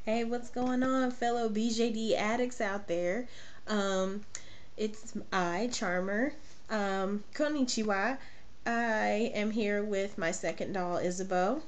Hey, what's going on, fellow BJD addicts out there? Um, it's Charmer. Konnichiwa. I am here with my second doll, Isabeau.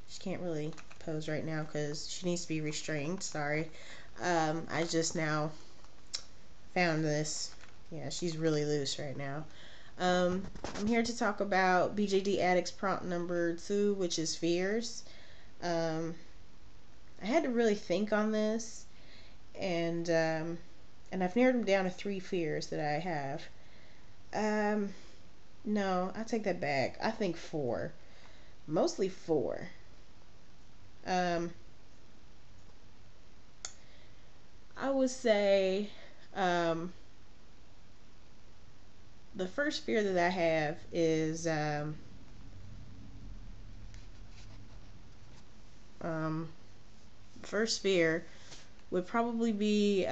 She can't really pose right now because she needs to be restrained. Sorry. I just now found this. Yeah, she's really loose right now. I'm here to talk about BJD Addicts prompt number 2, which is fears. Um, I had to really think on this, and I've narrowed them down to 3 fears that I have. Um, no, I take that back. I think 4, mostly 4. Um, I would say um, the first fear that I have is um, first fear would probably be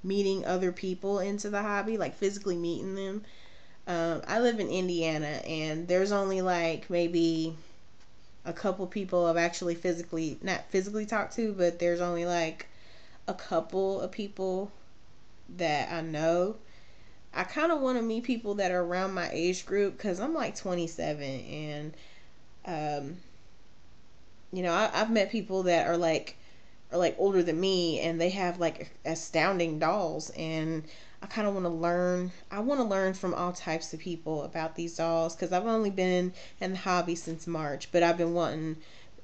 meeting other people into the hobby, like physically meeting them. I live in Indiana, and there's only like maybe a couple people I've actually physically not physically talked to, but there's only like a couple of people that I know. I kind of want to meet people that are around my age group because I'm like 27, and um, I've met people that are like older than me, and they have like astounding dolls, and I kind of want to learn. I want to learn from all types of people about these dolls because I've only been in the hobby since March, but I've been wanting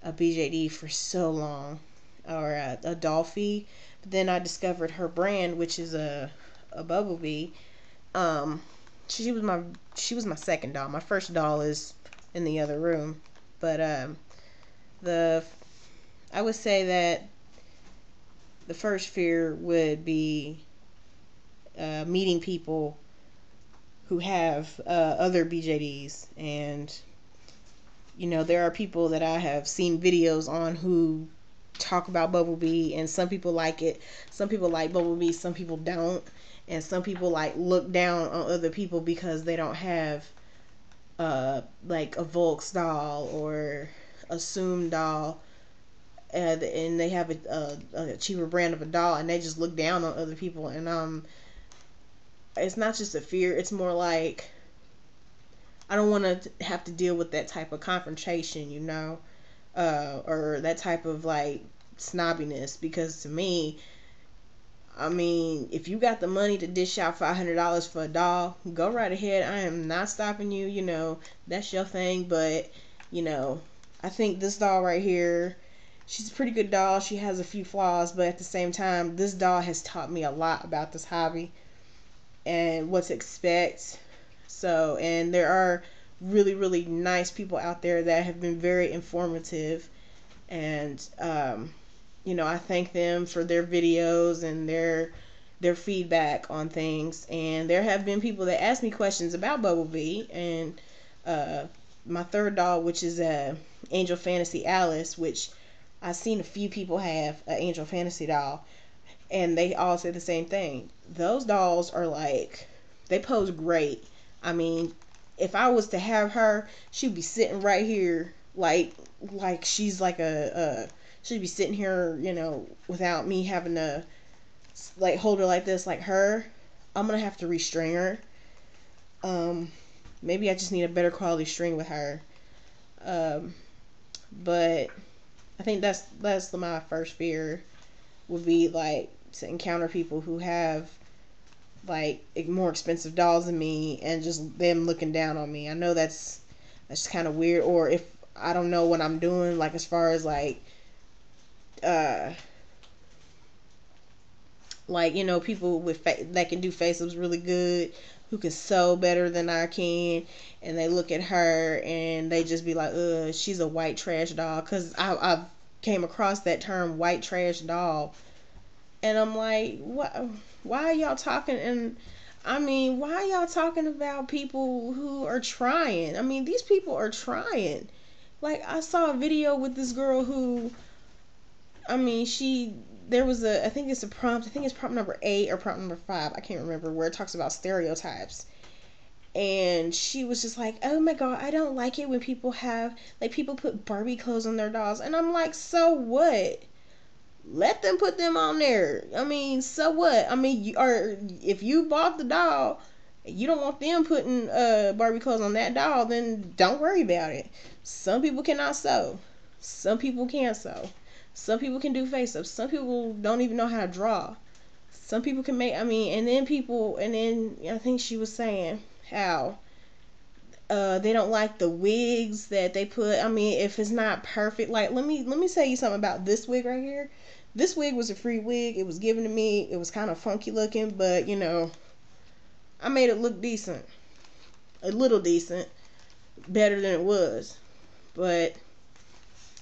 a BJD for so long, or a Dolphy. But then I discovered her brand, which is a Bumblebee. Um, she was my second doll. My first doll is in the other room, but the I would say that the first fear would be meeting people who have other BJDs. And, there are people that I have seen videos on who talk about Bumblebee, and some people like it. Some people like Bumblebee, some people don't. And some people like look down on other people because they don't have like a Volks doll or a Zoom doll, and they have a cheaper brand of a doll, and they just look down on other people. And it's not just a fear, it's more like I don't want to have to deal with that type of confrontation, or that type of like snobbiness. Because to me, I mean, if you got the money to dish out $500 for a doll, go right ahead. I am not stopping you. That's your thing. But you know, I think this doll right here, she's a pretty good doll. She has a few flaws, but at the same time, this doll has taught me a lot about this hobby and what to expect. So, and there are really, really nice people out there that have been very informative. And, I thank them for their videos and their feedback on things. And there have been people that ask me questions about Bumblebee. And uh, my third doll, which is Angel Fantasy Alice, which I've seen a few people have an Angel Fantasy doll, and they all say the same thing. Those dolls are like, they pose great. I mean, if I was to have her, she'd be sitting right here, like she's like she'd be sitting here, without me having to like hold her like this, like her. I'm gonna have to restrain her. Um, Maybe I just need a better quality string with her. Um, but I think that's my first fear would be like to encounter people who have like more expensive dolls than me, and just them looking down on me. I know that's kind of weird, or if I don't know what I'm doing, like as far as uh people that can do face-ups really good, who can sew better than I can, and they look at her and they just be like, she's a white trash doll. Because I've came across that term, white trash doll. And I'm like, what? Why are y'all talking? And I mean, why are y'all talking about people who are trying? I mean, these people are trying. Like, I saw a video with this girl who, I mean, there was I think it's a prompt, I think it's prompt number 8 or prompt number 5, I can't remember, where it talks about stereotypes. And she was just like, oh my god, I don't like it when people have, like, people put Barbie clothes on their dolls. And I'm like, so what? Let them put them on there. I mean, so what? I mean, or if you bought the doll, you don't want them putting Barbie clothes on that doll, then don't worry about it. Some people cannot sew. Some people can sew. Some people can do face ups. Some people don't even know how to draw. Some people can make, I mean, and then I think she was saying how they don't like the wigs that they put. I mean, if it's not perfect, like, let me tell you something about this wig right here. This wig was a free wig. It was given to me. It was kind of funky looking, but I made it look decent, a little decent, better than it was. But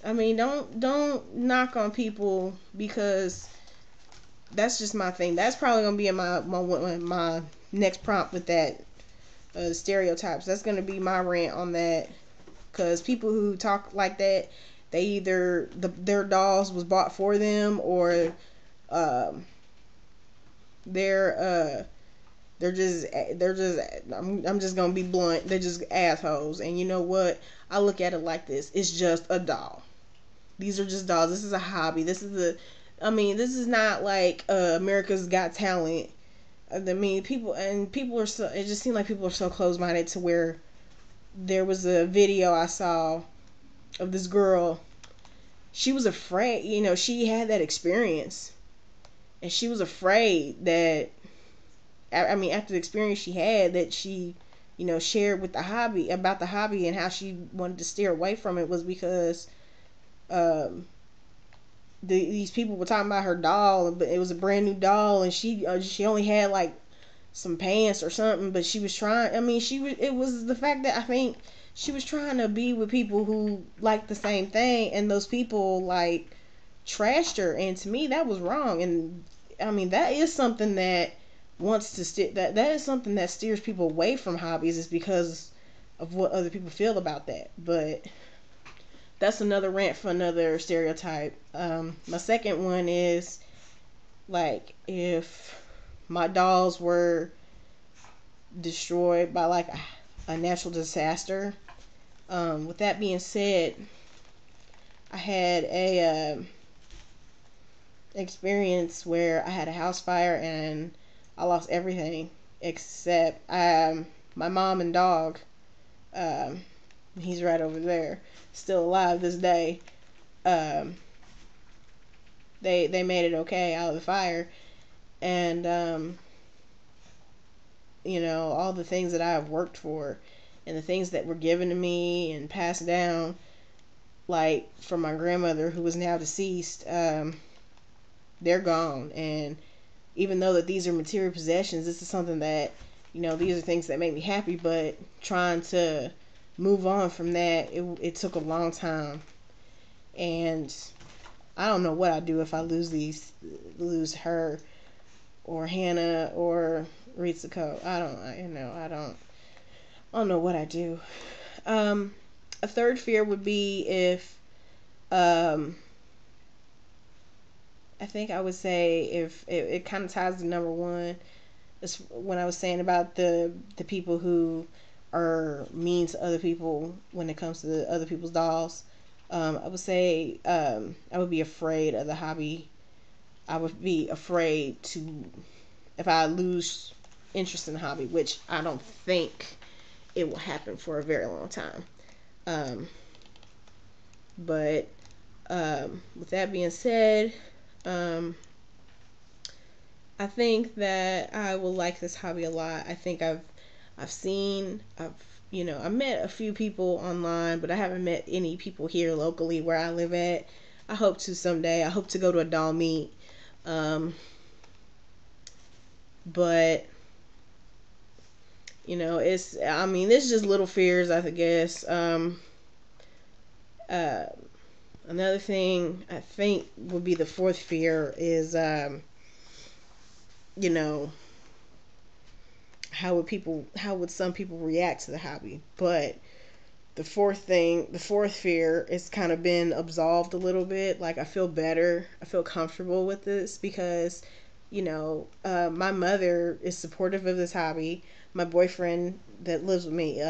I mean, don't knock on people, because that's just my thing. That's probably gonna be in my next prompt with that stereotypes. That's gonna be my rant on that, because people who talk like that, they either their dolls was bought for them, or um, they're they're just I'm just gonna be blunt. They're just assholes. And you know what? I look at it like this: it's just a doll. These are just dolls. This is a hobby. I mean, this is not like America's Got Talent. I mean, people are so. It just seems like people are so close minded to where there was a video I saw of this girl. She was afraid. She had that experience, and she was afraid that. I mean, after the experience she had, that she, shared with the hobby about the hobby, and how she wanted to steer away from it, was because um, these people were talking about her doll, but it was a brand new doll, and she only had like some pants or something, but she was trying. I mean, it was the fact that I think she was trying to be with people who liked the same thing, and those people like trashed her, and to me that was wrong. And I mean, that is something that wants to that is something that steers people away from hobbies, is because of what other people feel about that. But that's another rant for another stereotype. My second one is, like, if my dolls were destroyed by like a natural disaster. With that being said, I had a experience where I had a house fire and I lost everything except my mom and dog. Um, he's right over there, still alive this day. Um, they made it okay out of the fire, and all the things that I have worked for, and the things that were given to me and passed down, like from my grandmother who is now deceased, they're gone. And even though that these are material possessions, this is something that, these are things that make me happy, but trying to move on from that, it took a long time. And I don't know what I'd do if I lose her, or Hannah, or Ritsuko. I don't know what I do. A third fear would be if, um, I think I would say, if it kind of ties to number one, is when I was saying about the people who are mean to other people when it comes to other people's dolls. I would say, I would be afraid of the hobby. I would be afraid to, if I lose interest in the hobby, which I don't think it will happen for a very long time. Um, but with that being said, um, I think that I will like this hobby a lot. I think I've met a few people online, but I haven't met any people here locally where I live at. I hope to someday. I hope to go to a doll meet. Um, but it's just little fears, I guess. Uh, Another thing I think would be the fourth fear is, you know, how would some people react to the hobby? But the fourth fear, it's kind of been absolved a little bit. Like, I feel better. I feel comfortable with this because, my mother is supportive of this hobby. my boyfriend that lives with me,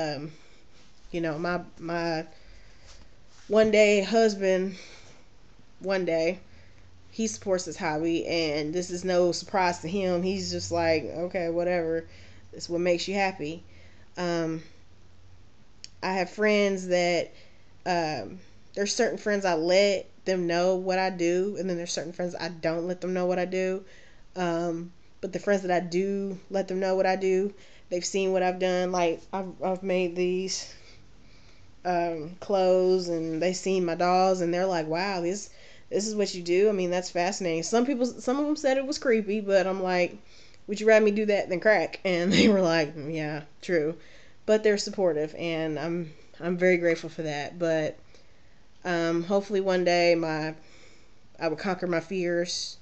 my one day husband, one day he supports this hobby, and this is no surprise to him. He's just like, okay, whatever. It's what makes you happy. Um, I have friends that there's certain friends I let them know what I do, and then there's certain friends I don't let them know what I do. But the friends that I do let them know what I do, they've seen what I've done. Like I've made these clothes, and they've seen my dolls, and they're like, "Wow, this is what you do." I mean, that's fascinating. Some of them said it was creepy, but I'm like, "Would you rather me do that than crack?" And they were like, "Yeah, true." But they're supportive, and I'm very grateful for that. But hopefully one day I will conquer my fears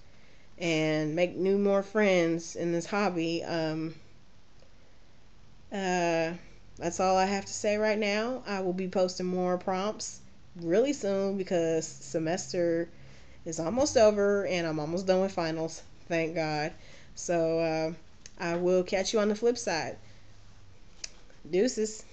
and make more friends in this hobby. Uh, that's all I have to say right now. I will be posting more prompts really soon because semester is almost over and I'm almost done with finals. Thank God. So I will catch you on the flip side. Deuces.